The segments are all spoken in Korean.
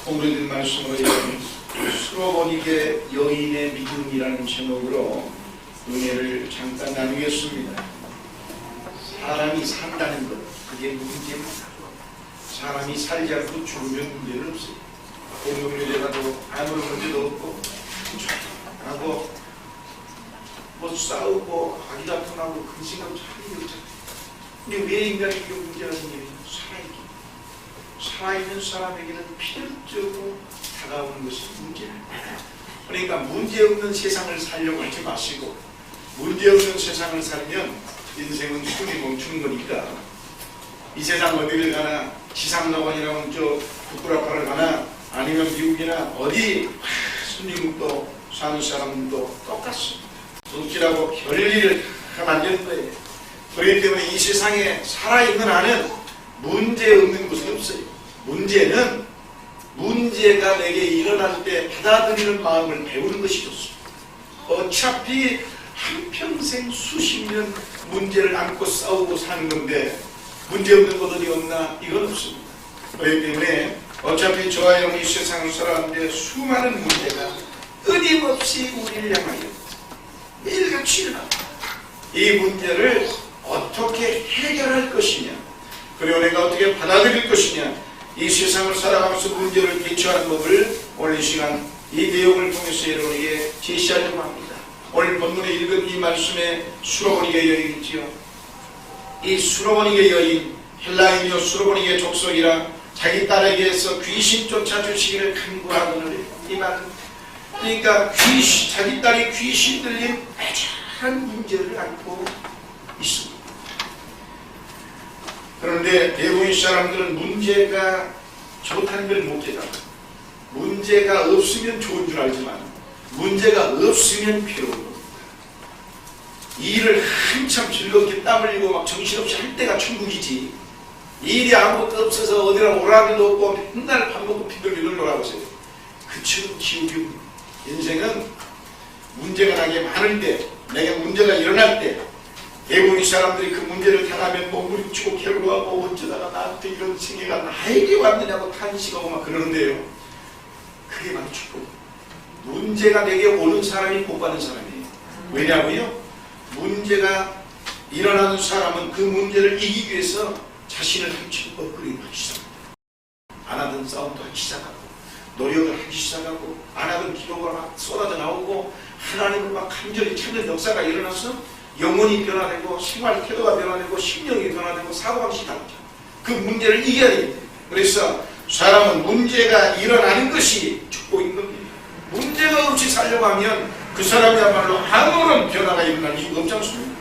오늘의 말씀으로 수로보니게 여인의 믿음이라는 제목으로 은혜를 잠깐 나누겠습니다. 사람이 산다는 것, 그게 문제입니다. 사람이 살지 않고 죽으면 문제는 없어요. 공동묘제가도 아무런 문제도 없고 하고 뭐 싸우고 아기다툼하고 근심하고 참 이렇잖아요. 근데 왜 인간이 이게 문제가 생기냐? 살아있는 사람에게는 필연적으로 다가오는 것이 문제예요. 그러니까 문제없는 세상을 살려고 하지 마시고, 문제없는 세상을 살면 인생은 숨이 멈추는 거니까, 이 세상 어디를 가나 지상낙원이라면 저 북구라파를 가나 아니면 미국이나 어디 선진국도 사는 사람들도 똑같습니다. 웃기라고 별일을 하면 안 되는 거예요. 그렇기 때문에 이 세상에 살아있는 한은 문제 없는 곳은 없어요. 문제는 문제가 내게 일어날 때 받아들이는 마음을 배우는 것이 좋습니다. 어차피 한평생 수십 년 문제를 안고 싸우고 사는 건데 문제 없는 것 어디 없나? 이건 없습니다. 그렇기 때문에 어차피 저와 형이 세상을 살아가는데 수많은 문제가 끊임없이 우리를 향하여 매일같이 일어납니다. 이 문제를 어떻게 해결할 것이냐, 그리고 내가 어떻게 받아들일 것이냐, 이 세상을 살아가면서 문제를 대처하는 법을 오늘 이 시간 이 내용을 통해서 여러분에게 제시하려고 합니다. 오늘 본문에 읽은 이 말씀에 수로보니게 여인이지요. 이 수로보니게 여인, 헬라인이요 수로보니게 족속이라 자기 딸에게서 귀신 쫓아주시기를 간구하거늘. 이 말, 그러니까 자기 딸이 귀신 들린 애절한 문제를 안고 있습니다. 그런데 대부분 사람들은 문제가 좋다는 걸 못 깨달아요. 문제가 없으면 좋은 줄 알지만 문제가 없으면 괴로운 겁니다. 일을 한참 즐겁게 땀 흘리고 막 정신없이 할 때가 천국이지, 일이 아무것도 없어서 어디나 오라는 데도 없고 맨날 밥 먹고 피들피들 놀아보세요. 그처럼 지옥이. 인생은 문제가 나게 많을 때, 내게 문제가 일어날 때 대부분 사람들이 그 문제를 당하면 몸부림치고 괴로워하고 어쩌다가 나한테 이런 생애가 나에게 왔느냐고 탄식하고 막 그러는데요. 그게 바로 축복. 문제가 내게 오는 사람이 복 받는 사람이에요. 왜냐고요? 문제가 일어나는 사람은 그 문제를 이기기 위해서 자신을 한층 업그레이드 하기 시작합니다. 안 하던 싸움도 하기 시작하고, 노력을 하기 시작하고, 안 하던 기도가 막 쏟아져 나오고, 하나님을 막 간절히 찾는 역사가 일어나서 영혼이 변화되고 생활 태도가 변화되고 심령이 변화되고 사고방식이 다르죠. 그 문제를 이겨야 됩니다. 그래서 사람은 문제가 일어나는 것이 축복인 겁니다. 문제가 없이 살려고 하면 그 사람이야말로 아무런 변화가 일어날 이유가 없지 않습니까?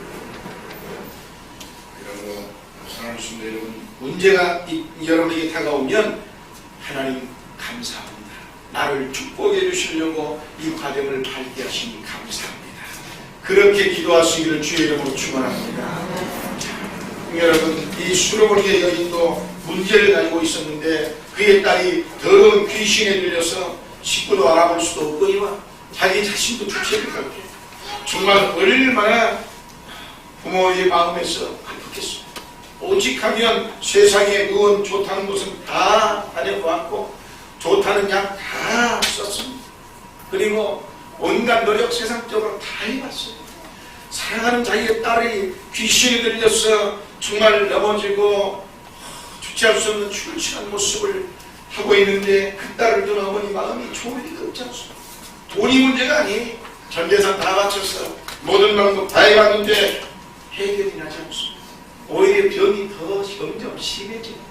그리고 사랑하는 성도 여러분, 문제가 여러분에게 다가오면 하나님 감사합니다. 나를 축복해 주시려고 이 과정을 밟게 하시니 감사합니다. 그렇게 기도하시기를 주의 이름으로 축원합니다. 여러분, 이 수로보니게 여인도 문제를 가지고 있었는데 그의 딸이 더러운 귀신에 들려서 식구도 알아볼 수도 없거니와 자기 자신도 주체를 갖게, 정말 얼마나 부모의 마음에서 아프겠습니까? 오직하면 세상에 의원 좋다는 곳은 다 다녀보았고 좋다는 약 다 썼습니다. 그리고 온갖 노력 세상적으로 다 해봤어요. 사랑하는 자기의 딸이 귀신이 들려서 정말 넘어지고 주체할 수 없는 출출한 모습을 하고 있는데 그 딸을 둔 어머니 마음이 좋을 리가 없지 않습니까? 돈이 문제가 아니에요. 전 재산 다 바쳐서 모든 방법 다 해봤는데 해결이 나지 않습니다. 오히려 병이 더 점점 심해집니다.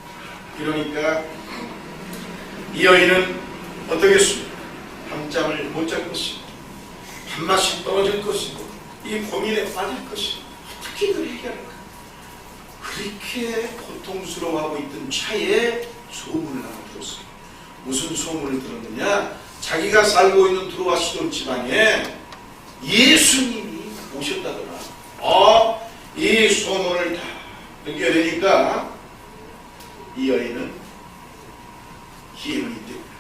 그러니까 이 여인은 어떻겠습니까? 밤잠을 못 잘 것이고 밥맛이 떨어질 것이고 이 고민에 빠질 것이고 어떻게 이걸 해결할까? 그렇게 고통스러워하고 있던 차에 소문을 하나 들었어요. 무슨 소문을 들었느냐? 자기가 살고 있는 두로와 시돈 지방에 예수님이 오셨다더라. 이 소문을 다 듣게 되니까 이 여인은 기회를 이때입니다.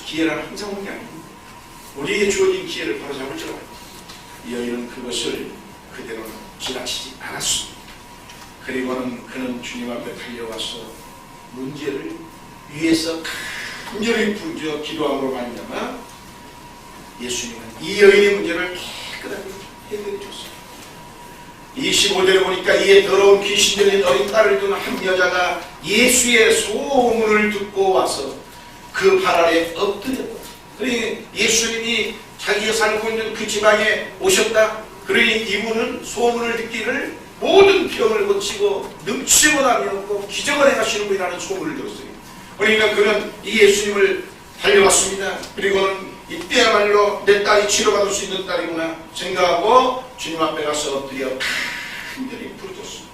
기회는 항상 오는 게 아닙니다. 우리에게 주어진 기회를 바로 잡을 줄 알아요. 이 여인은 그것을 그대로 지나치지 않았습니다. 그리고는 그는 주님 앞에 달려와서 문제를 위에서 간절히 부르짖어 기도함으로 말미암아 예수님은 이 여인의 문제를 깨끗하게 해결해 줬어요. 25절에 보니까 이에 더러운 귀신 들린 어린 딸을 둔 한 여자가 예수의 소문을 듣고 와서 그 발 아래 엎드렸다. 그러니 예수님이 자기가 살고 있는 그 지방에 오셨다. 그러니 이분은 소문을 듣기를 모든 병을 고치고 능치고 다니었고 기적을 행하시는 분이라는 소문을 들었어요. 그러니까 그는 이 예수님을 달려왔습니다. 그리고는 이때야말로 내 딸이 치료받을 수 있는 딸이구나 생각하고 주님 앞에 가서 엎드려 간절히 부르짖었습니다.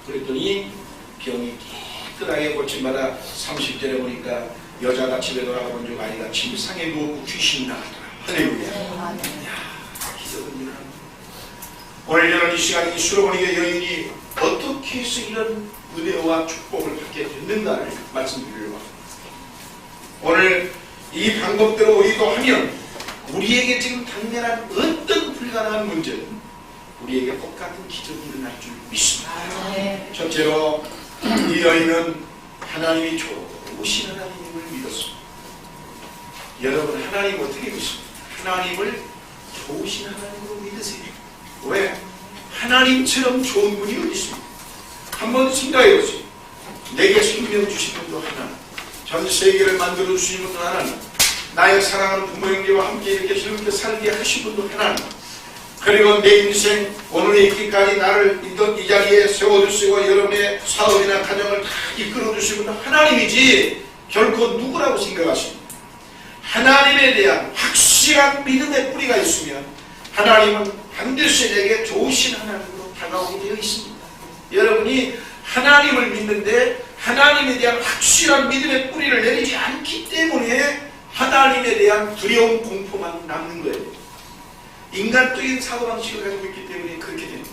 그랬더니 병이 깨끗하게 고침받아 30절에 보니까 여자가 집에 돌아가본 중 아이가 침상에 누웠고 귀신이 나가더라. 할렐루야. 기적은 일어납니다. 오늘 여러분 이 시간에 이 수로보니게 여인이 어떻게 해서 이런 은혜와 축복을 받게 됐는가를 말씀드리려고 합니다. 오늘 이 방법대로 우리도 하면 우리에게 지금 당면한 어떤 불가능한 문제는 우리에게 똑같은 기적이 일어날 줄 믿습니다. 첫째로 이 여인은 하나님이 좋으신 하나님을 믿었습니다. 여러분 하나님 어떻게 믿습니까? 하나님을 좋으신 하나님으로 믿으세요. 왜? 하나님처럼 좋은 분이 어디 있습니까? 한번 생각해 보세요. 내게 생명 주신 분도 하나님, 전 세계를 만들어 주신 분도 하나님, 나의 사랑하는 부모 형제와 함께 이렇게 즐겁게 살게 하신 분도 하나님, 그리고 내 인생 오늘에 있기까지 나를 이 자리에 세워주시고 여러분의 사업이나 가정을 다 이끌어 주신 분도 하나님이지 결코 누구라고 생각하십니까? 하나님에 대한 확실한 믿음의 뿌리가 있으면 하나님은 반드시 내게 좋으신 하나님으로 다가오게 되어 있습니다. 여러분이 하나님을 믿는데 하나님에 대한 확실한 믿음의 뿌리를 내리지 않기 때문에 하나님에 대한 두려움, 공포만 남는 거예요. 인간적인 사고방식을 가지고 있기 때문에 그렇게 됩니다.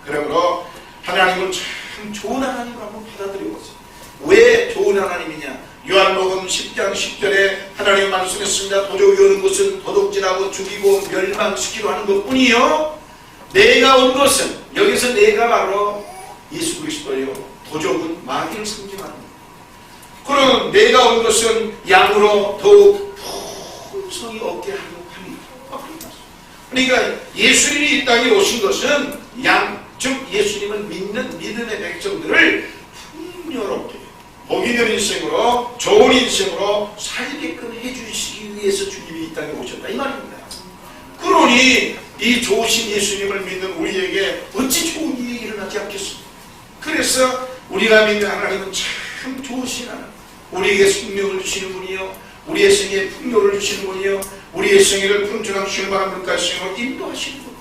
그러므로 하나님은 참 좋은 하나님으로 한번 받아들여보세요. 왜 좋은 하나님이냐? 요한복음 10장 10절에 하나님 말씀했습니다. 도적이 오는 것은 도둑질하고 죽이고 멸망시키려 하는 것뿐이요, 내가 온 것은, 여기서 내가 바로 예수 그리스도예요. 도적은 마귀를 상징하는 거예요. 그럼 내가 온 것은 양으로 더욱 풍성히 얻게 하려고 합니다. 그러니까 예수님이 이 땅에 오신 것은 양, 즉 예수님을 믿는 믿음의 백성들을 풍요롭게 복 있는 인생으로, 좋은 인생으로 살게끔 해주시기 위해서 주님이 이 땅에 오셨다 이 말입니다. 그러니 이 좋으신 예수님을 믿는 우리에게 어찌 좋은 일이 일어나지 않겠습니까? 그래서 우리가 믿는 하나님은 참 좋으신 하나님, 우리에게 생명을 주시는 분이요, 우리의 생에 풍요를 주시는 분이요, 우리의 생애를 풍족한 쉴만한 물가의 생으로 인도하시는 분.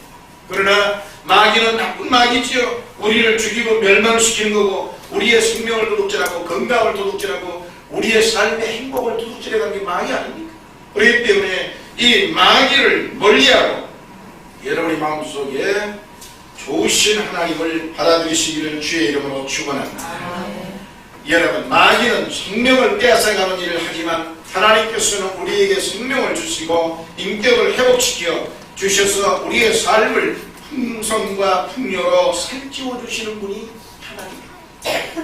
그러나 마귀는 나쁜 마귀지요. 우리를 죽이고 멸망시키는 거고, 우리의 생명을 도둑질하고 건강을 도둑질하고 우리의 삶의 행복을 도둑질해가는 게 마귀 아닙니까? 그렇기 때문에 이 마귀를 멀리하고 여러분의 마음속에 좋으신 하나님을 받아들이시기를 주의 이름으로 축원합니다. 여러분, 마귀는 생명을 빼앗아가는 일을 하지만 하나님께서는 우리에게 생명을 주시고 인격을 회복시켜 주셔서 우리의 삶을 풍성과 풍요로 살찌워 주시는 분이 하나님입니다.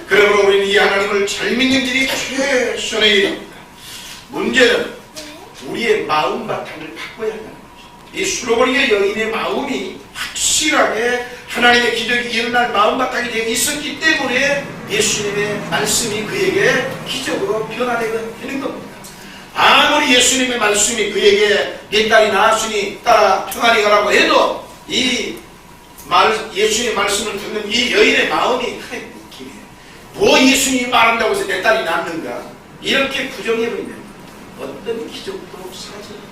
그러므로 우리는 이 하나님을 잘 믿는 길이 최선의 일입니다. 문제는 우리의 마음 바탕을 바꿔야 한다는 거죠. 이 수로보니게 여인의 마음이 확실하게 하나님의 기적이 일어날 마음 바탕이 되어 있었기 때문에 예수님의 말씀이 그에게 기적으로 변화되게 되는 겁니다. 아무리 예수님의 말씀이 그에게 네 딸이 나았으니 따라 평안히 가라고 해도 예수님의 말씀을 듣는 이 여인의 마음이 뭐 예수님이 말한다고 해서 내 딸이 낫는가, 이렇게 부정해버리면 어떤 기적도 사라집니다.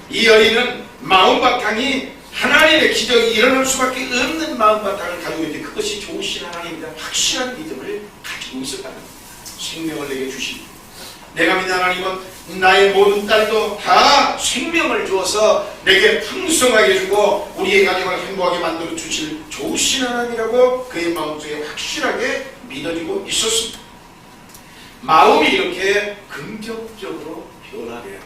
이 여인은 마음바탕이 하나님의 기적이 일어날 수밖에 없는 마음바탕을 가지고 있는데 그것이 좋으신 하나님이다 확실한 믿음을 가지고 있었다는 겁니다. 생명을 내게 주십니다. 내가 믿는 하나님은 나의 모든 딸도 다 생명을 주어서 내게 풍성하게 주고 우리의 가정을 행복하게 만들어 주실 좋으신 하나님이라고 그의 마음속에 확실하게 믿어지고 있었습니다. 마음이 이렇게 긍정적으로 변화돼야 합니다.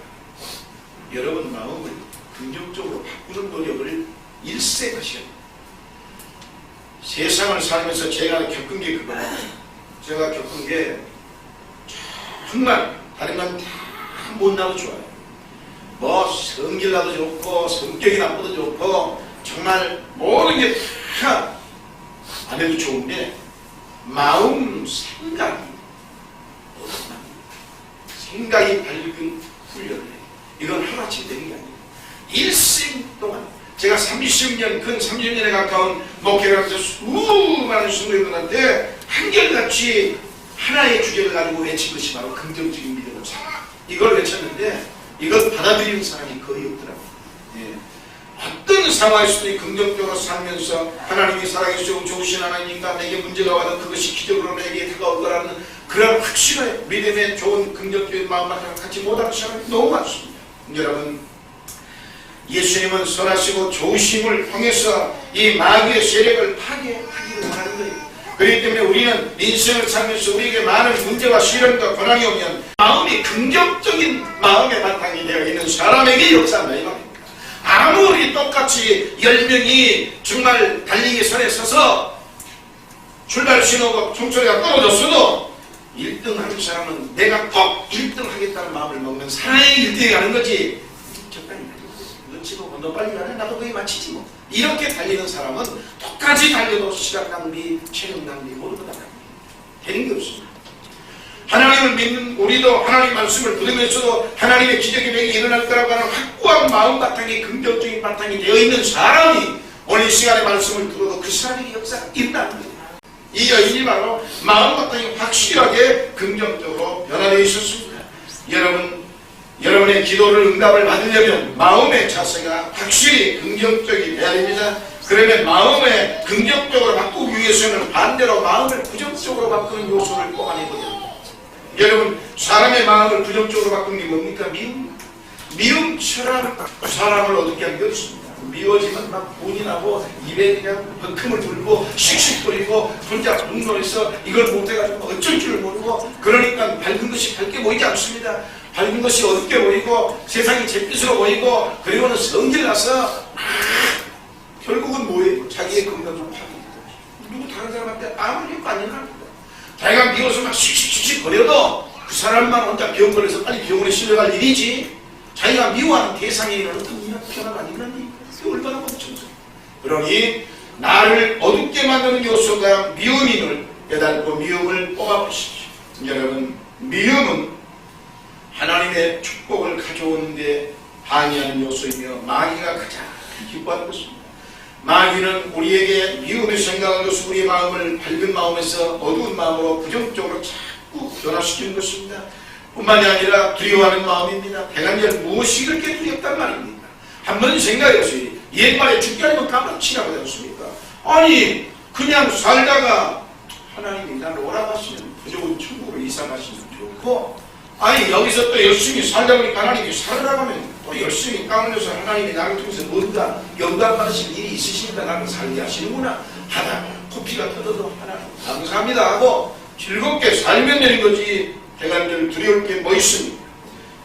여러분 마음을 긍정적으로 바꾸는 노력을 일생하셔야 합니다. 세상을 살면서 제가 겪은 게 그거예요. 제가 겪은 게 정말 다른 건 다 못나도 좋아요. 뭐 성질 나도 좋고 성격이 나쁘도 좋고 정말 모든 게 다 안 해도 좋은데 마음 생각이 밝은 훈련을 해요. 이건 하루아침에 되는 게 아니에요. 일생 동안 제가 30년, 근 30년에 가까운 목회를 하면서 수많은 성도님들한테 한결같이 하나의 주제를 가지고 외친 것이 바로 긍정적인 믿음을 살아. 이걸 외쳤는데 이걸 받아들이는 사람이 거의 없더라고요. 예. 어떤 상황에서도 긍정적으로 살면서 하나님이 살아계시고 좋으신 하나님과 내게 문제가 와도 그것이 기적으로 내게 다가올 거라는 그런 확신의 믿음의 좋은 긍정적인 마음을 갖지 못하는 사람이 너무 많습니다. 여러분, 예수님은 선하시고 좋으심을 통해서 이 마귀의 세력을 파괴하기를 원하는 거예요. 그렇기 때문에 우리는 인생을 살면서 우리에게 많은 문제와 시련과 고난이 오면 마음이 긍정적인 마음의 바탕이 되어 있는 사람에게 역사한다 이 말입니다. 아무리 똑같이 10명이 정말 달리기 선에 서서 출발 신호가 총소리가 떨어졌어도 1등 하는 사람은 내가 꼭 1등 하겠다는 마음을 먹으면 사나이 1등이 가는 거지. 적당히 눈치 보고 너 빨리 가네 나도 거기 맞히지 뭐. 이렇게 달리는 사람은 똑같이 달려도 시간 낭비, 체력 낭비 모두 다 낭비. 되는 게 없습니다. 하나님을 믿는 우리도 하나님 말씀을 들으면서도 하나님의 기적이 내게 일어날 거라고 하는 확고한 마음 바탕이 긍정적인 바탕이 되어 있는 사람이 오늘 이 시간에 말씀을 들어도 그 사람에게 역사가 있다는 거예요. 이 여인이 바로 마음 바탕이 확실하게 긍정적으로 변화되어 있었습니다. 여러분의 기도를 응답을 받으려면 마음의 자세가 확실히 긍정적이 돼야 됩니다. 그러면 마음을 긍정적으로 바꾸기 위해서는 반대로 마음을 부정적으로 바꾸는 요소를 뽑아내거든요. 여러분, 사람의 마음을 부정적으로 바꾸는 게 뭡니까? 미움처럼 사람을 어둡게 하는 게 없습니다. 미워지면 막 분이 나고 입에 그냥 버금을 불고 씩씩거리고 혼자 분노해서 이걸 못해가지고 어쩔 줄을 모르고 그러니까 밝은 것이 밝게 보이지 않습니다. 밝은 것이 어둡게 보이고 세상이 잿빛으로 보이고 그리고는 성질나서 결국은 뭐예요? 자기의 건강을 파괴합니다. 누구 다른 사람한테 아무 효과 안 일어납니다. 자기가 미워서 막 씩씩씩씩 거려도 그 사람만 혼자 병 걸려서 빨리 병원에 실려갈 일이지 자기가 미워하는 대상에 있는 어떤 변화가 안 일어나니 얼마나 멈춰서 그러니 나를 어둡게 만드는 요소가 미움임을 깨닫고 미움을 뽑아보십시오. 여러분, 미움은 하나님의 축복을 가져오는데 방해하는 요소이며 마귀가 가장 기뻐하는 것입니다. 마귀는 우리에게 미움의 생각을 줘서 우리의 마음을 밝은 마음에서 어두운 마음으로 부정적으로 자꾸 변화시키는 것입니다. 뿐만이 아니라 두려워하는 마음입니다. 대간절 무엇이 그렇게 두렵단 말입니까? 한번 생각해보세요. 옛말에 죽게 아니면 까맣치라고 하지 않습니까? 아니 그냥 살다가 하나님이 나를 오라고 하시면 무조건 천국으로 이사 가시면 좋고 아니 여기서 또 열심히 살다 보니까 하나님이 살으라고 하면 또 열심히 까물려서 하나님이 나를 통해서 뭔가 영광 받으실 일이 있으시니까 나를 살게 하시는구나 하다 코피가 터져도 하나님 감사합니다 하고 즐겁게 살면 되는 거지 대간절 두려울 게 뭐 있습니까?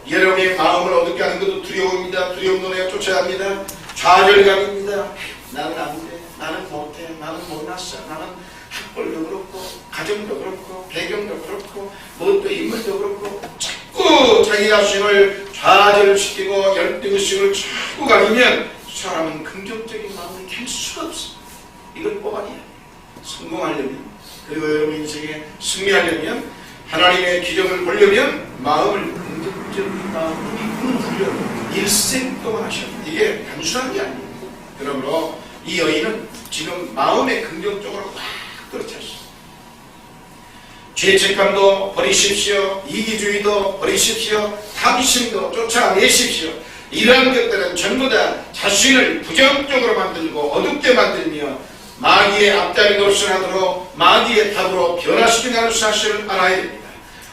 여러분의 마음을 어둡게 하는 것도 두려움입니다. 두려움 노래가 쫓아야 합니다. 좌절감입니다. 나는 안 돼. 나는 못해. 나는 못났어. 나는 학벌도 그렇고 가정도 그렇고 배경도 그렇고 무엇도 인물도 그렇고 자꾸 자기 자신을 좌절시키고 열등의식을 자꾸 가지면 사람은 긍정적인 마음을 켤 수가 없습니다. 이걸 뽑아내야 돼요. 성공하려면 그리고 여러분 인생에 승리하려면 하나님의 기적을 보려면 마음을 긍정적인 마음으로 바꾸는 훈련을 일생 동안 하셔야 돼요. 이게 단순한 게 아닙니다. 그러므로 이 여인은 지금 마음에 긍정적으로 꽉 들어찼어요. 죄책감도 버리십시오. 이기주의도 버리십시오. 탐심도 쫓아내십시오. 이러한 것들은 전부 다 자신을 부정적으로 만들고 어둡게 만들며 마귀의 앞다리 노릇하도록 마귀의 탑으로 변화시킨다는 사실을 알아야 됩니다.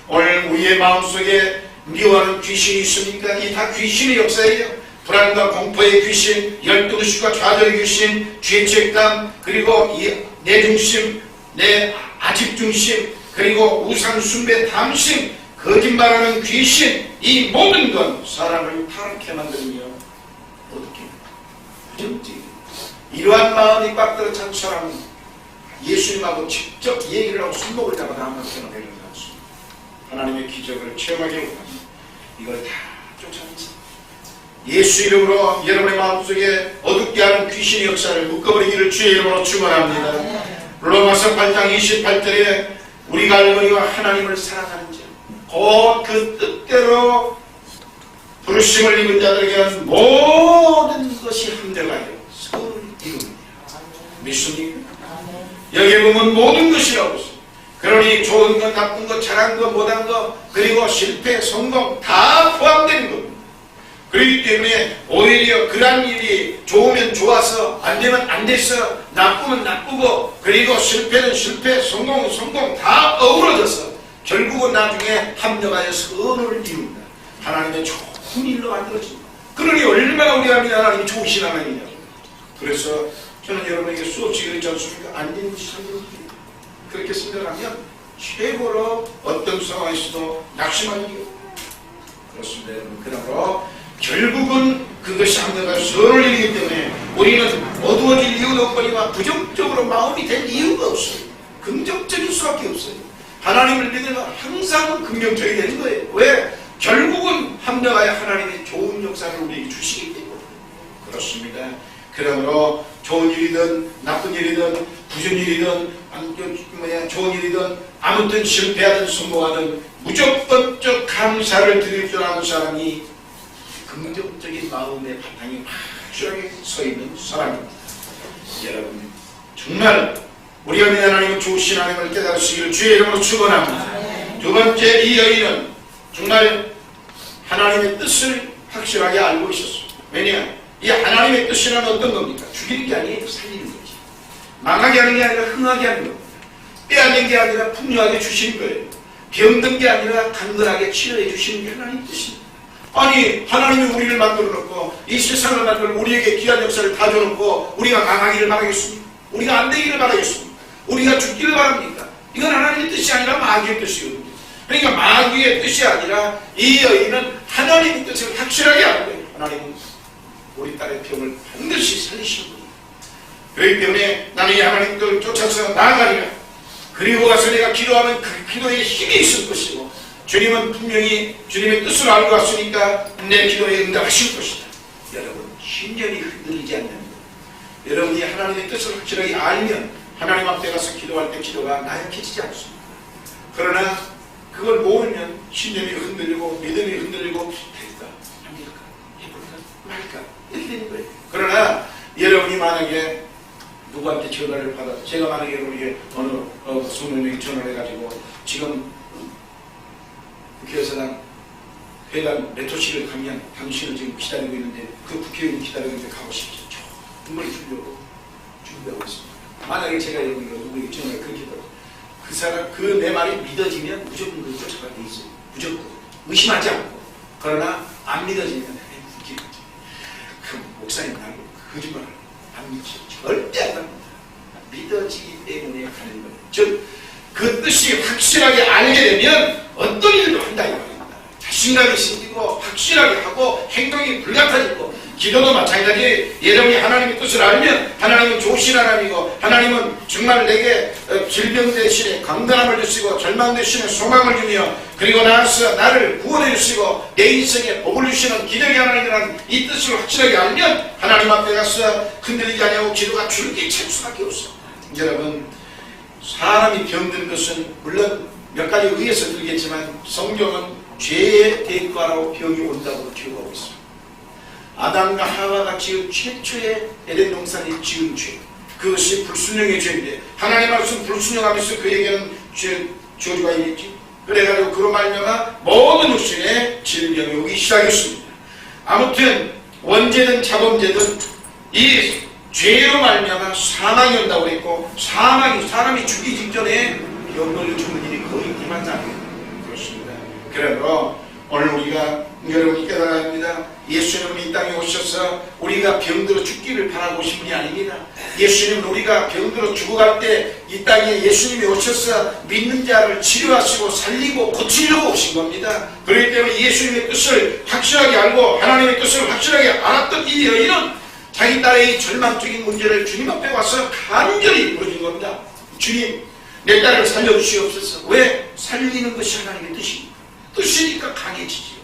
오늘 우리의 마음속에 미워하는 귀신이 있습니까? 이 다 귀신의 역사예요. 불안과 공포의 귀신, 열등의식과 좌절의 귀신, 죄책감, 그리고 내 중심, 내 아집중심, 그리고 우상숭배, 탐심, 거짓말하는 귀신, 이 모든 건 사람을 타락해 만들며 어떻게 부정적인 이러한 마음이 꽉 들어찬 사람은 예수님하고 직접 얘기를 하고 손목을 잡아 다음날 생각하려고 했습니다. 하나님의 기적을 체험하기 원합니다. 이걸 다 쫓아내서 예수 이름으로 여러분의 마음속에 어둡게 하는 귀신의 역사를 묶어버리기를 주의 이름으로 축원합니다. 로마서 8장 28절에 우리가 알거니와 하나님을 사랑하는 자 곧 그 뜻대로 부르심을 입은 자들에게는 모든 것이 합력하여 선을 이룹니다. 믿습니까? 여기 보면 모든 것이라고 있습니다. 그러니 좋은 것, 나쁜 것, 잘한 것, 못한 것, 그리고 실패, 성공 다 포함되는 겁니다. 그렇기 때문에 오히려 그런 일이 좋으면 좋아서 안 되면 안 돼서 나쁘면 나쁘고 그리고 실패는 실패, 성공은 성공 다 어우러져서 결국은 나중에 합력하여 선을 이룬다. 하나님의 좋은 일로 만들어진다. 그러니 얼마나 우리 하나님이 좋으신 하나님이냐고. 그래서 저는 여러분에게 수없이 그랬지 않습니까? 안 되는 것이 참 좋습니다. 그렇게 생각하면 최고로 어떤 상황에서도 낙심하는 이유 그렇습니다. 여러분. 그러므로 결국은 그것이 합력하여 선을 이루기 때문에 우리는 어두워질 이유도 없거니와 부정적으로 마음이 될 이유가 없어요. 긍정적일 수밖에 없어요. 하나님을 믿으면 항상 긍정적이 되는 거예요. 왜? 결국은 합력하여 하나님의 좋은 역사를 우리에게 주시기 때문에 그렇습니다. 그러므로 좋은 일이든 나쁜 일이든 부전 일이든 좋은 일이든 아무튼 실패하든 성공하든 무조건적 감사를 드릴 줄 아는 사람이 긍정적인 마음의 바탕이 확실하게 서 있는 사람입니다. 여러분 정말 우리 하나님은 좋으신 하나님을 깨달으시기를 주의 이름으로 축원합니다. 두 번째, 이 여인은 정말 하나님의 뜻을 확실하게 알고 있었어요. 왜냐? 이 하나님의 뜻이란 어떤 겁니까? 죽이는 게 아니에요. 살리는 거지. 망하게 하는 게 아니라 흥하게 하는 겁니다. 빼앗는 게 아니라 풍요하게 주시는 거예요. 병든 게 아니라 간절하게 치료해 주시는 게 하나님의 뜻입니다. 아니 하나님이 우리를 만들어 놓고 이 세상을 만들어 우리에게 귀한 역사를 다 줘놓고 우리가 망하기를 바라겠습니까? 우리가 안 되기를 바라겠습니까? 우리가 죽기를 바랍니까? 이건 하나님의 뜻이 아니라 마귀의 뜻이거든요. 그러니까 마귀의 뜻이 아니라 이 여인은 하나님의 뜻을 확실하게 알고 있어요. 하나님은 우리 딸의 병을 반드시 살리시는 분이에요. 그렇기 때문에 나는 이 하나님 뜻을 쫓아서 나아가리라. 그리고 가서 내가 기도하면 그 기도에 힘이 있을 것이고 주님은 분명히 주님의 뜻을 알고 왔으니까 내 기도에 응답하실 것이다. 여러분 신념이 흔들리지 않는 여러분이 하나님의 뜻을 확실하게 알면 하나님 앞에 가서 기도할 때 기도가 나약해지지 않습니다. 그러나 그걸 모르면 신념이 흔들리고 믿음이 흔들리고 될까? 안 될까? 해볼까? 말까? 이렇게 되는 거예요. 그러나 여러분이 만약에 누구한테 전화를 받아 제가 만약에 여러분에게 어느 성도님에게 전화를 해가지고 지금 국회의사당 회관 레토식을 가면 당신을 지금 기다리고 있는데 그 국회의원 기다리고 있는데 가고 싶죠. 눈물이 주려고 준비하고 있습니다. 만약에 제가 여러분에게 누구에게 전화를 그렇게 해도 그 사람 그 내 말이 믿어지면 무조건 그걸 쫓아가게 돼 있어요. 무조건 의심하지 않고. 그러나 안 믿어지면 그 목사님 나를 거짓말을 안 믿죠. 절대 안 합니다. 믿어지기 때문에 가는 거예요. 즉 그 뜻이 확실하게 알게 되면 어떤 일도 한다 이 말입니다. 자신감이 생기고 확실하게 하고 행동이 불같아지고 기도도 마찬가지. 여러분이 하나님의 뜻을 알면 하나님은 좋으신 하나님이고 하나님은 정말 내게 질병 대신에 강건함을 주시고 절망 대신에 소망을 주며 그리고 나서 나를 구원해 주시고 내 인생에 복을 주시는 기적의 하나님이라는 이 뜻을 확실하게 알면 하나님 앞에 가서 흔들리지 않냐고 기도가 줄기 찰 수밖에 없어. 여러분 사람이 병든 것은 물론 몇 가지 의해서 들겠지만 성경은 죄의 대가로 병이 온다고 기록하고 있습니다. 아담과 하와가 지은 최초의 에덴 동산이 지은 죄 그것이 불순종의 죄인데 하나님 말씀 불순종하면서 그에게는 저주가 있겠지. 그래가지고 그로 말미암아 모든 육신에 질병이 오기 시작했습니다. 아무튼 원죄든 자범죄든 이 죄로 말미암아 사망이 온다고 했고 사람이 죽기 직전에 병을 죽는 일이 거의 일반이 아니에요. 그렇습니다. 그러므로 오늘 우리가 여러분이 깨달아야 합니다. 예수님은 이 땅에 오셔서 우리가 병들어 죽기를 바라고 오신 분이 아닙니다. 예수님은 우리가 병들어 죽어갈 때 이 땅에 예수님이 오셔서 믿는 자를 치료하시고 살리고 고치려고 오신 겁니다. 그렇기 때문에 예수님의 뜻을 확실하게 알고 하나님의 뜻을 확실하게 알았던 이 여인은 자기 딸의 절망적인 문제를 주님 앞에 와서 간절히 부르신 겁니다. 주님 내 딸을 살려주시옵소서. 왜? 살리는 것이 하나님의 뜻입니다. 뜻이니까 강해지지요.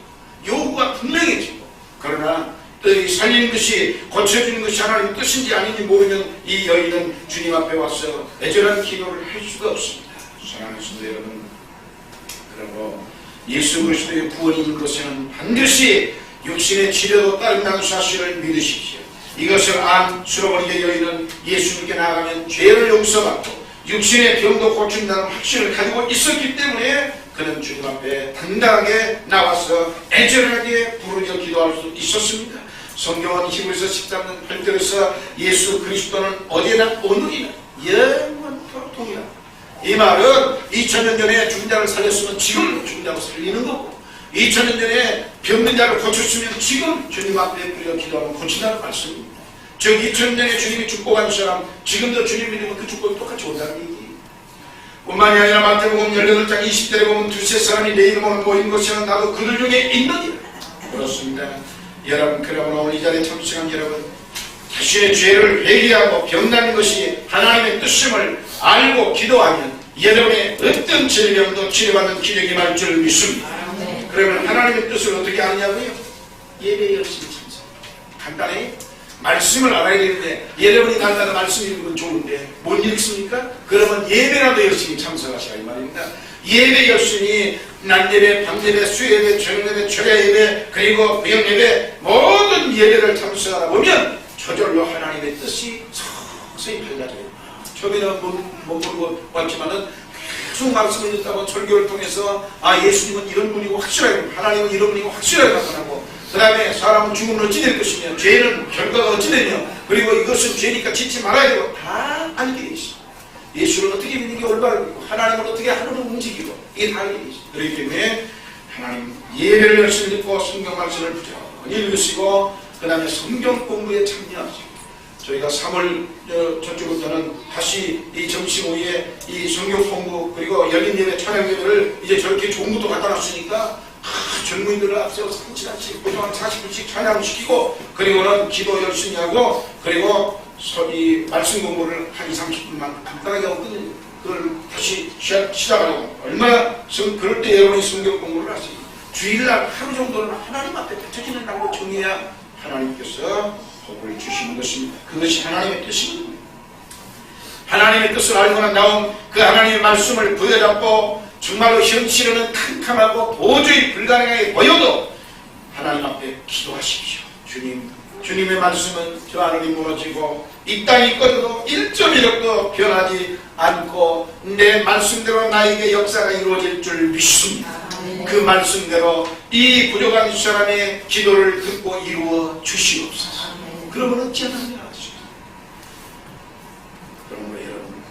요구가 분명해지고. 그러나 이 살리는 것이, 고쳐주는 것이 하나님의 뜻인지 아닌지 모르면 이 여인은 주님 앞에 와서 애절한 기도를 할 수가 없습니다. 사랑하는 성도 여러분, 그리고 예수 그리스도의 구원이 있는 것에는 반드시 육신의 치료도 따른다는 사실을 믿으십시오. 이것을 안 수로버리게 여인은 예수님께 나아가면 죄를 용서받고 육신의 병도 고친다는 확신을 가지고 있었기 때문에 그는 주님 앞에 당당하게 나와서 애절하게 부르짖어 기도할 수 있었습니다. 성경은 히브리서 13장 8절에서 예수 그리스도는 어디나 오늘이나 영원토록 동일하다. 이 말은 2000년 전에 죽은 자를 살렸으면 지금 죽은 자를 살리는 거고, 2000년 전에 병든 자를 고쳤으면 지금 주님 앞에 우리가 기도하면 고친다는 말씀입니다. 즉 2000년 전에 주님이 축복한 사람 지금도 주님 믿으면 그 축복이 똑같이 온다는 얘기. 뿐만이 아니라 마태복음 18장 20절에 보면 두세 사람이 내 이름으로 모인 것이나 나도 그들 중에 있느니라. 그렇습니다. 여러분, 그러므로 오늘 이 자리에 참석한 여러분, 자신의 죄를 회개하고 병나는 것이 하나님의 뜻임을 알고 기도하면 여러분의 어떤 질병도 치료받는 기적이 임할 줄 믿습니다. 그러면 하나님의 뜻을 어떻게 아느냐고요? 예배의 열심히 참석. 간단해. 말씀을 알아야 되는데 여러분이 날마다 말씀 읽는 건 좋은데 못 읽습니까? 그러면 예배라도 열심히 참석하시라 이 말입니다. 예배 열심히 낮예배, 밤예배, 수예배, 저녁예배, 철야예배, 그리고 구역예배 모든 예배를 참석하다 보면 저절로 하나님의 뜻이 서서히 밝아져요. 처음에는 못 모르고 왔지만은 계속 말씀을 듣다 보면 설교를 통해서 예수님은 이런 분이고 확실하게, 하나님은 이런 분이고 확실하게 나타나고, 그 다음에 사람은 죽으면 어찌 될 것이며 죄는 결과가 어찌 되며, 그리고 이것은 죄니까 짓지 말아야 되고 다 알게 돼 있어. 예수를 어떻게 믿는 게 올바르고 하나님을 어떻게 하늘로 움직이고 이게 다 알게 돼 있어. 그렇기 때문에 하나님 예배를 열심히 듣고 성경 말씀을 부지런히 읽으시고 그 다음에 성경 공부에 참여하시고, 저희가 3월 저쪽부터는 다시 이 점심 후에 이 성경 공부 그리고 열린 예배, 찬양 예배를 이제 저렇게 좋은 것도 갖다 놨으니까 젊은이들을 앞세워서 한시간씩 그동안 40분씩 찬양시키고, 그리고는 기도 열심히 하고, 그리고 이 말씀 공부를 한 20-30분만 간단하게 하고 그걸 다시 시작하려고. 얼마나 그럴 때 여러분이 성경 공부를 하세요. 주일날 하루 정도는 하나님 앞에 펼쳐지는 날로 정해야 하나님께서 복을 주시는 것입니다. 그것이 하나님의 뜻입니다. 하나님의 뜻을 알고 나온 그 하나님의 말씀을 부여잡고 정말로 현실은 캄캄하고 도저히 불가능하게 보여도 하나님 앞에 기도하십시오. 주님의 말씀은 저 하늘이 무너지고 이 땅이 꺼져도 1.1억도 변하지 않고 내 말씀대로 나에게 역사가 이루어질 줄 믿습니다. 그 말씀대로 이 부족한 사람의 기도를 듣고 이루어 주시옵소서. 그러면 어찌하느냐 하십시오. 그러므로 여러분,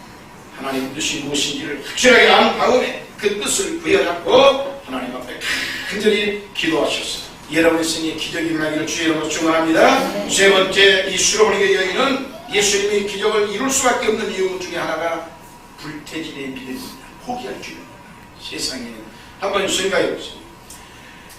하나님 뜻이 무엇인지를 확실하게 안 다음에 그 뜻을 부여잡고 하나님 앞에 간절히 기도하셨어요. 여러분의 생에 기적이 일어나기를 주의 이름으로 축원합니다. 세 번째, 이 수로버리게 여인은 예수님이 기적을 이룰 수밖에 없는 이유 중에 하나가 불태진의 믿음입니다. 포기할 줄입니다. 세상에 한번 생각해 보세요.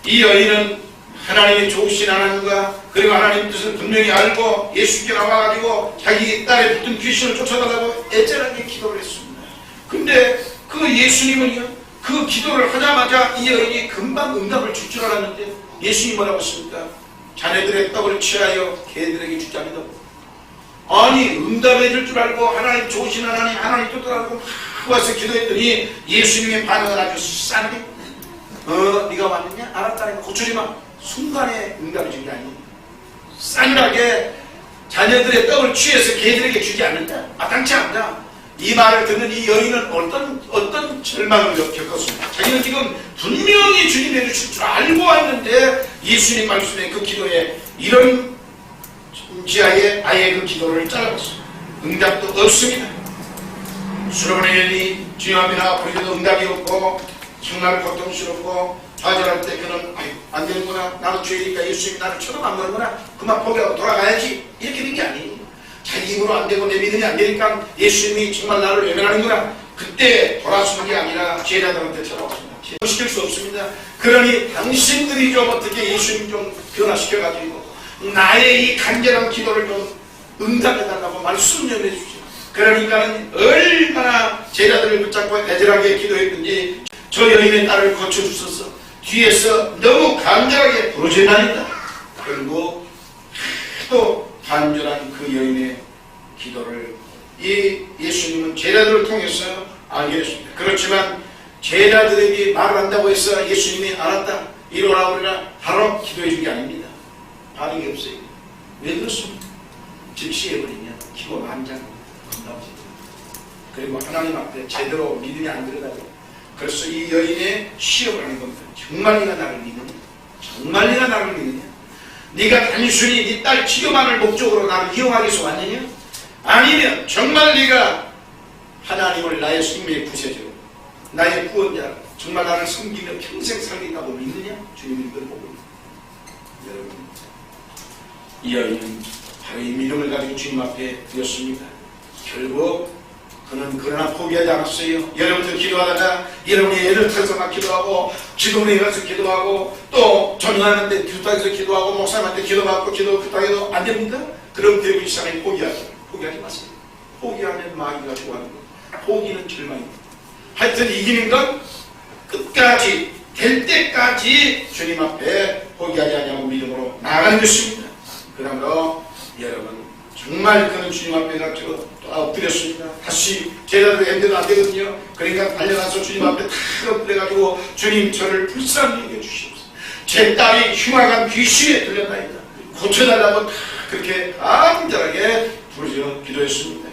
이 여인은 하나님의 좋으신 하나님과 그리고 하나님 뜻을 분명히 알고 예수께 나와가지고 자기 딸의 붙은 귀신을 쫓아달라고 애절하게 기도를 했습니다. 근데 그 예수님은요, 그 기도를 하자마자 이 여인이 금방 응답을 줄 줄 알았는데 예수님이 뭐라고 했습니까? 자네들의 떡을 취하여 개들에게 주지 않는다고. 아니, 응답해 줄 줄 알고 하나님 좋으신 하나님 뜻을 알고 막 와서 기도했더니 예수님의 반응은 아주 싼데, 네가 왔느냐? 알았다니까 고쳐지 마. 순간에 응답이 준 게 아니에요. 싸늘하게 자녀들의 떡을 취해서 개들에게 주지 않는다. 마땅치 않다. 이 말을 듣는 이 여인은 어떤 절망을 겪었습니까? 자기는 지금 분명히 주님이 해주실 줄 알고 왔는데 예수님 말씀에 그 기도에 이런 지하에 아예 그 기도를 잘라버렸습니다. 응답도 없습니다. 수로보는 여인이 주님 앞에 나와 부르짖어도 응답이 없고 정말 고통스럽고 좌절할 때 그는 안 되는구나, 나는 죄니까 예수님이 나를 쳐도 안 보는구나, 그만 포기하고 돌아가야지, 이렇게 된 게 아니에요. 자기 힘으로 안 되고 내 믿음이 안 되니까 예수님이 정말 나를 외면하는구나, 그때 돌아서는 게 아니라 제자들한테 찾아왔습니다. 시킬 수 없습니다. 그러니 당신들이 좀 어떻게 예수님 좀 변화시켜가지고 나의 이 간절한 기도를 좀 응답해달라고 말씀 좀 해주십시오. 그러니까는 얼마나 제자들을 붙잡고 애절하게 기도했든지 저 여인의 딸을 고쳐주소서 뒤에서 너무 간절하게 부르짖나이다. 그리고 또 간절한 그 여인의 기도를 이 예수님은 제자들을 통해서 알게 됐습니다. 그렇지만 제자들에게 말을 한다고 해서 예수님이 알았다 이러라 우리라 바로 기도해 준 게 아닙니다. 반응이 없어요. 왜 그렇습니까? 즉시 해버리면 기도 만장 건강해집니다. 그리고 하나님 앞에 제대로 믿음이 안 들어가요. 그래서 이 여인의 시험을 하는 겁니다. 정말 네가 나를 믿느냐? 정말 네가 나를 믿느냐? 네가 단순히 네 딸 치료만을 목적으로 나를 이용하기 위해서 왔느냐? 아니면 정말 네가 하나님을 나의 생명의 구세주, 나의 구원자, 정말 나를 섬기며 평생 살겠다고 믿느냐? 주님이 이걸 보고 있습니다. 여러분, 이 여인은 바로 이 믿음을 가지고 주님 앞에 드렸습니다. 결국 그는 그러나 포기하지 않았어요. 여러분들 기도하다가 여러분이 예를 들어서 막 기도하고 기도문에 가서 기도하고 또 전화하는데 교탁에서 기도하고 목사님한테 기도받고 기도 교탁에도 안 됩니까? 그럼 대부분 이 사람이 포기하지 마세요. 포기하면 마귀가 좋아하는 거예요. 포기는 절망입니다. 하여튼 이기는 건 끝까지 될 때까지 주님 앞에 포기하지 않냐고 믿음으로 나아가는 것입니다. 그러므로 여러분 정말 그는 주님 앞에 가서 엎드렸습니다. 다시 제자들 엠대도 안 되거든요. 그러니까 달려가서 주님 앞에 다 엎드려가지고 주님 저를 불쌍히 여겨주시옵소서. 제 딸이 흉악한 귀신에 들렸나이다. 고쳐달라고 다 그렇게 간절하게 부르짖어 기도했습니다.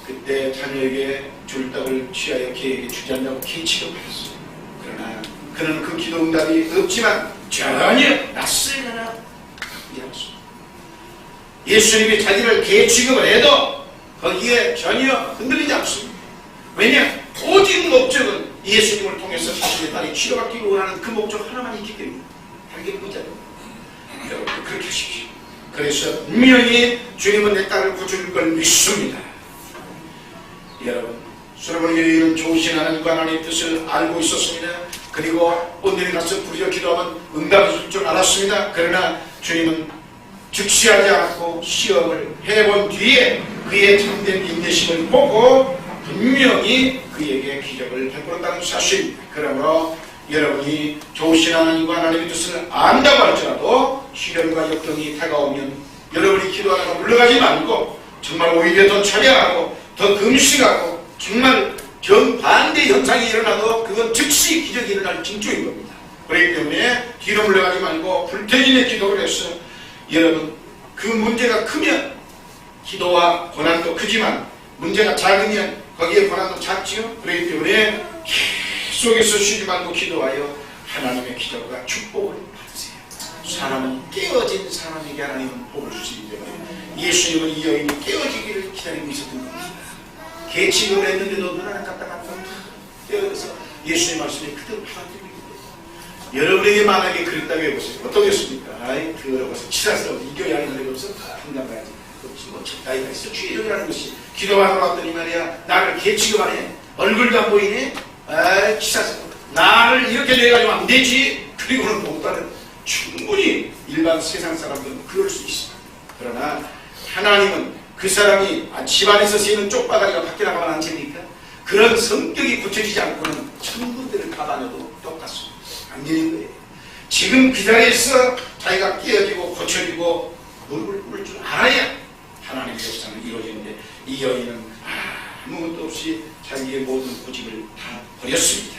그때 자녀에게 줄 떡을 취하여 걔에게 주지 않냐고 기치도 받았어요. 그러나 그는 그 기도 응답이 없지만 전혀 낯설거나 이해했습니다. 예수님이 자기를 개 취급을 해도 거기에 전혀 흔들리지 않습니다. 왜냐? 오직 목적은 예수님을 통해서 자신의 딸이 치료받기를 원하는 그 목적 하나만 있기 때문에 다르게 보자고요. 여러분 그렇게 하십시오. 그래서 분명히 주님은 내 딸을 고쳐줄 걸 믿습니다. 여러분 솔로몬 여인은 좋으신 하나님과 하나님의 뜻을 알고 있었습니다. 그리고 오늘에 가서 부르짖어 기도하면 응답이 줄 줄 알았습니다. 그러나 주님은 즉시하지 않고 시험을 해본 뒤에 그의 참된 인내심을 보고 분명히 그에게 기적을 베풀었다는 사실입니다. 그러므로 여러분이 좋으신 하나님과 하나님의 뜻을 안다고 할지라도 시련과 역경이 다가오면 여러분이 기도하다가 물러가지 말고 정말 오히려 더 찬양하고 더 금식하고 정말 정반대 현상이 일어나도 그건 즉시 기적이 일어날 징조인 겁니다. 그렇기 때문에 뒤로 물러가지 말고 불태진의 기도를 해서 여러분 그 문제가 크면 기도와 고난도 크지만 문제가 작으면 거기에 고난도 작지요. 그렇기 때문에 계속해서 쉬지 말고 기도하여 하나님의 기적과 축복을 받으세요. 사람은 깨어진 사람에게 하나님은 복을 주시기 때문에 예수님은 이 여인이 깨어지기를 기다리고 있었던 겁니다. 개취급을 했는데도 눈 하나 갔다 깨어져서 예수님 말씀이 그대로 받아들이고 여러분에게 만약에 그랬다고 해보세요. 어떻겠습니까? 아이 더러워서 치사스러워 이겨야 하는 일이 없어 한단 말이지. 그렇지 뭐 적당히가 있어. 주의력이라는 것이 기도하러 왔더니 말이야 나를 개취급하네. 얼굴도 안 보이네. 아이 치사스러워. 나를 이렇게 내가지고 안 되지. 그리고는 못하는 충분히 일반 세상 사람들은 그럴 수 있어. 그러나 하나님은 그 사람이 집안에서 새는 쪽바가지가 밖에 나가면 안 됩니까? 그런 성격이 굳혀지지 않고는 천군들을 가다녀도 똑같습니다. 안 되는 거예요. 지금 그 자리에서 자기가 깨어지고 고쳐지고 무릎을 꿇을 줄 알아야 하나님의 역사는 이루어지는데 이 여인은 아무것도 없이 자기의 모든 고집을 다 버렸습니다.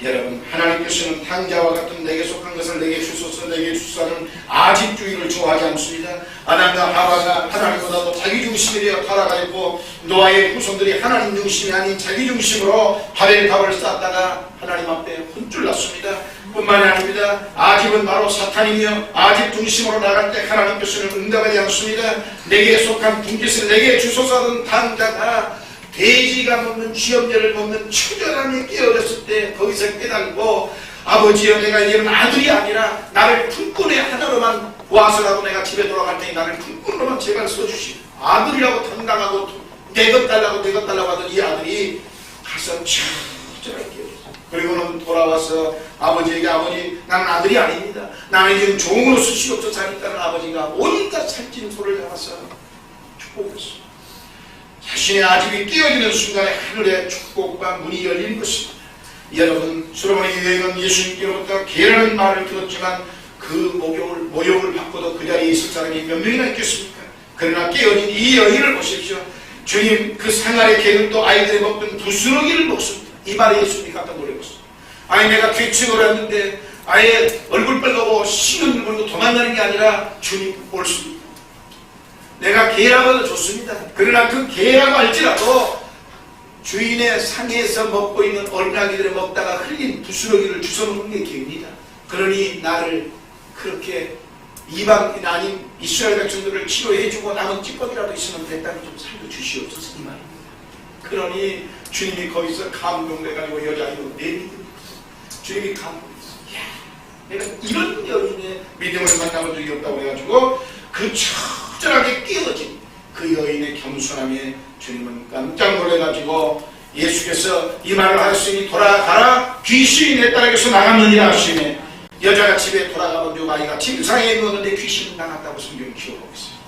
여러분 하나님께서는 탕자와 같은 내게 속한 것을 내게 주소서 내게 주소서는 아집주의를 좋아하지 않습니다. 아담과 하와가 하나님보다도 자기중심이 되어 타락하였고 노아의 후손들이 하나님 중심이 아닌 자기중심으로 바벨탑을 쌓다가 하나님 앞에 혼쭐났습니다. 뿐만이 아닙니다. 아집은 바로 사탄이며 아집 중심으로 나갈 때 하나님께서는 응답하지 않습니다. 내게 속한 분깃을 내게 주소서 하던 탕자가 돼지가 먹는 쥐염제를 먹는 처절함에 깨어졌을 때 거기서 깨달고 아버지여 내가 이제는 아들이 아니라 나를 품꾼의 하나로만 와서라도 내가 집에 돌아갈 테니 나를 품꾼으로만 제발 써주시. 아들이라고 당당하고 내 것 달라고 하던 이 아들이 가서 처절하게 깨어졌어요. 그리고는 돌아와서 아버지에게 아버지 나는 아들이 아닙니다. 나는 지금 종으로 수시옵소서 하니까 아버지가 온갖 살찐 소를 잡아서 축복했어요. 자신의 아집이 깨어지는 순간에 하늘의 축복과 문이 열리는 것입니다. 여러분, 솔로몬의 여행은 예수님께로부터 계라는 말을 들었지만 그 모욕을 받고도 그 자리에 있을 사람이 몇 명이나 있겠습니까? 그러나 깨어진 이 여인을 보십시오. 주님, 그 생활의 계획도 아이들이 먹던 부스러기를 먹습니다. 이 말에 예수님이 깜짝 놀랐습니다. 아니, 내가 퇴직을 했는데 아예 얼굴 빨갛고 식은 물고 도망가는 게 아니라 주님 옳습니다. 내가 개라고도 좋습니다. 그러나 그 개라고 할지라도 주인의 상에서 먹고 있는 어린아기들을 먹다가 흘린 부스러기를 주워먹는 게 개입니다. 그러니 나를 그렇게 이방 아닌 이스라엘 백성들을 치료해주고 남은 찌꺼기라도 있으면 됐다면 좀 살도 주시옵소서 이 말입니다. 그러니 주님이 거기서 감동돼가지고 여자아이도 내믿습니다. 주님이 감동했어요. 내가 이런 여인의 믿음을 만나본 적이 없다고 해가지고 그 처절하게 깨어진 그 여인의 겸손함에 주님은 깜짝 놀래가지고 예수께서 이 말을 하셨으니 돌아가라, 귀신이 내 딸에게서 나갔느니라 하시네. 여자가 집에 돌아가본 적 아이가 침상에 누웠는데 귀신이 나갔다고 성경이 기록하고 있어요.